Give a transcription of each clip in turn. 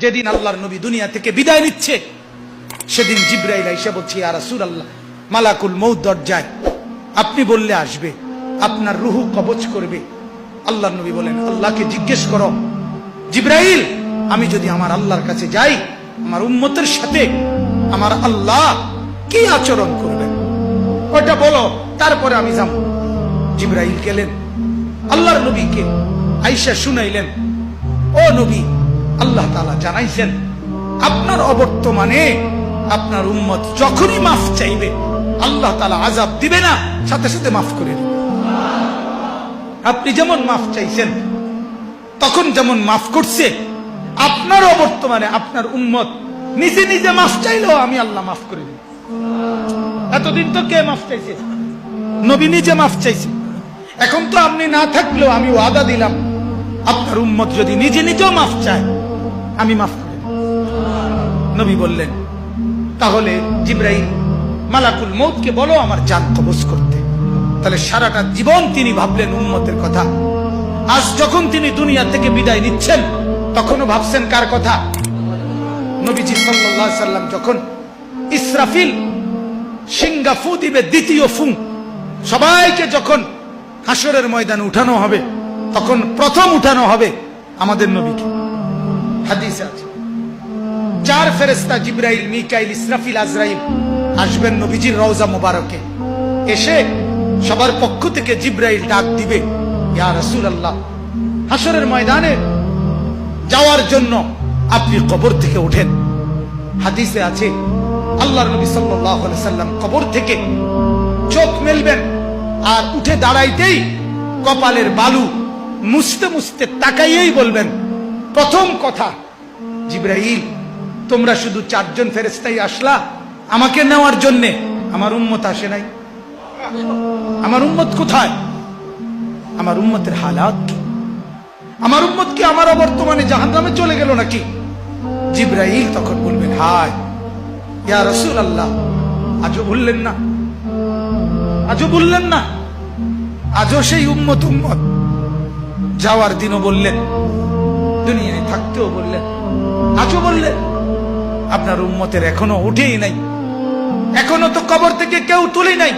যেদিন আল্লাহর নবী দুনিয়া থেকে বিদায় নিচ্ছে, সেদিন জিবরাইল আইসা বলছে, ইয়া রাসূলুল্লাহ, মালাকুল মউত দরজায়, আপনি বললে আসবে, আপনার রূহ কবজ করবে। আল্লাহর নবী বলেন, আল্লাহকে জিজ্ঞেস করো জিবরাইল, আমি যদি আমার আল্লাহর কাছে যাই, আমার উম্মতের সাথে আমার আল্লাহ কি আচরণ করবেন, ওটা বলো, তারপরে আমি যাব। জিবরাইল গেলেন, আল্লাহর নবীকে আয়েশা শুনাইলেন, ও নবী, আল্লাহ তাআলা জানাইছেন আপনার অবর্তমানে আপনার উম্মত যখনই মাফ চাইবে, আল্লাহ তাআলা আযাব দিবে না, সাথে সাথে মাফ করে দিবে। আপনি যেমন মাফ চাইছেন তখন যেমন মাফ করছে, আপনার অবর্তমানে আপনার উম্মত নিজে নিজে মাফ চাইলেও আমি আল্লাহ মাফ করে দিই। এতদিন তো কে মাফ চাইছে? নবী নিজে মাফ চাইছে। এখন তো আপনি না থাকলেও আমি ওয়াদা দিলাম, আপনার উম্মত যদি নিজে নিজেও মাফ চায়, আমি মাফ করে দিই। নবী বললেন, তাহলে জিবরাইল, মালাকুল মউতকে বলো আমার জান কবজ করতে। তাহলে সারাটা জীবন তিনি ভাবলেন উম্মতের কথা। আজ যখন তিনি দুনিয়া থেকে বিদায় নিচ্ছেন, তখনও ভাবছেন কার কথা? নবীজি সাল্লাল্লাহু আলাইহি সাল্লাম যখন ইসরাফিল সিংহা ফু দিবে, দ্বিতীয় ফু, সবাইকে যখন হাসরের ময়দানে উঠানো হবে, তখন প্রথম উঠানো হবে আমাদের নবীকে। হাদিসে আছে 4 ফেরেশতা জিবরাইল, মিকাইল, ইসরাফিল, আজরাইল আসবেন নবীজির রওজা মোবারকে। এসে সবার পক্ষ থেকে জিবরাইল ডাক দিবে, ইয়া রাসূলুল্লাহ, হাসরের ময়দানে যাওয়ার জন্য আপনি কবর থেকে ওঠেন। হাদিসে আছে আল্লাহর নবী সাল্লাল্লাহু আলাইহি সাল্লাম কবর থেকে চোখ মেলবেন, আর উঠে দাঁড়াইতেই কপালের বালু মুছতে মুছতে তাকাইয়েই বলবেন, প্রথম কথা, জিবরাইল, তোমরা শুধু 4 জন ফেরেশতাই আসলা আমাকে নেওয়ার জন্য, আমার উম্মত আসে নাই। আমার উম্মত কোথায়? আমার উম্মতের হালাত কি? আমার উম্মত কি আমার অবর্তমানে জাহান্নামে চলে গেল নাকি? জিবরাইল তখন বলবেন, হায় ইয়া রাসূলুল্লাহ, আজও বললেন না, আজও বললেন না, আজও সেই উম্মত যাওয়ার দিনও বললেন, দুনিয়ায় থাকতেও বললেন, আজও বললেন। আপনার উম্মতের এখনো উঠেই নাই, এখনো তো কবর থেকে কেউ তুলে নাই,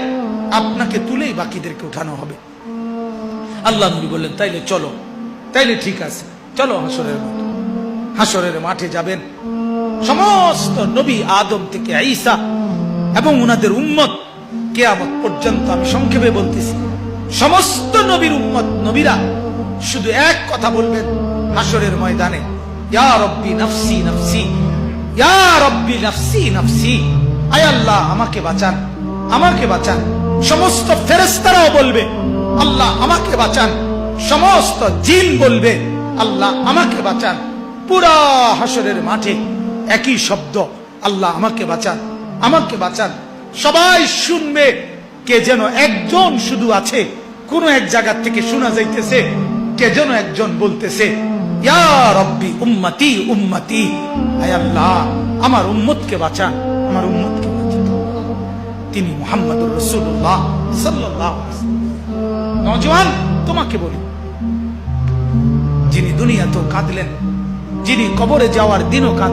আপনাকে তুলেই বাকিদেরকে উঠানো হবে। আল্লাহ নবী বললেন, তাইলে চলো, তাইলে ঠিক আছে, চলো হাসরের মাঠে। হাসরের মাঠে যাবেন সমস্ত নবী, আদম থেকে ঈসা এবং উনাদের উম্মত কিয়ামত পর্যন্ত। আমি সংক্ষেপে বলতেছি, সমস্ত নবীর উম্মত, নবীরা শুধু এক কথা বলবেন হাসরের ময়দানে, ইয়া রব্বি নাফসি নাফসি, ইয়া রব্বি নাফসি নাফসি, আয় আল্লাহ আমাকে বাঁচান, আমাকে বাঁচান। সমস্ত ফেরেশতারাও বলবে, আল্লাহ আমাকে বাঁচান। সমস্ত জিন বলবে, আল্লাহ আমাকে বাঁচান। পুরা হাসরের মাঠে একই শব্দ, আল্লাহ আমাকে বাঁচান, আমাকে বাঁচান। সবাই শুনবে, কে যেন একজন শুধু আছে, কোন এক জায়গা থেকে শোনা যাইতেছে, কে যেন একজন বলতেছে, ইয়া রব্বি উম্মতি উম্মতি, আয় আল্লাহ আমার উম্মতকে বাঁচান, আমার উম্মতকে বাঁচান। তিনি মুহাম্মদুর রাসূলুল্লাহ সাল্লাল্লাহু আলাইহি ওয়াসাল্লাম। নওজোয়ান, তোমাকে বলি, যিনি দুনিয়াতেও কাঁদলেন, যিনি কবরে যাওয়ার দিনও কাঁদলেন,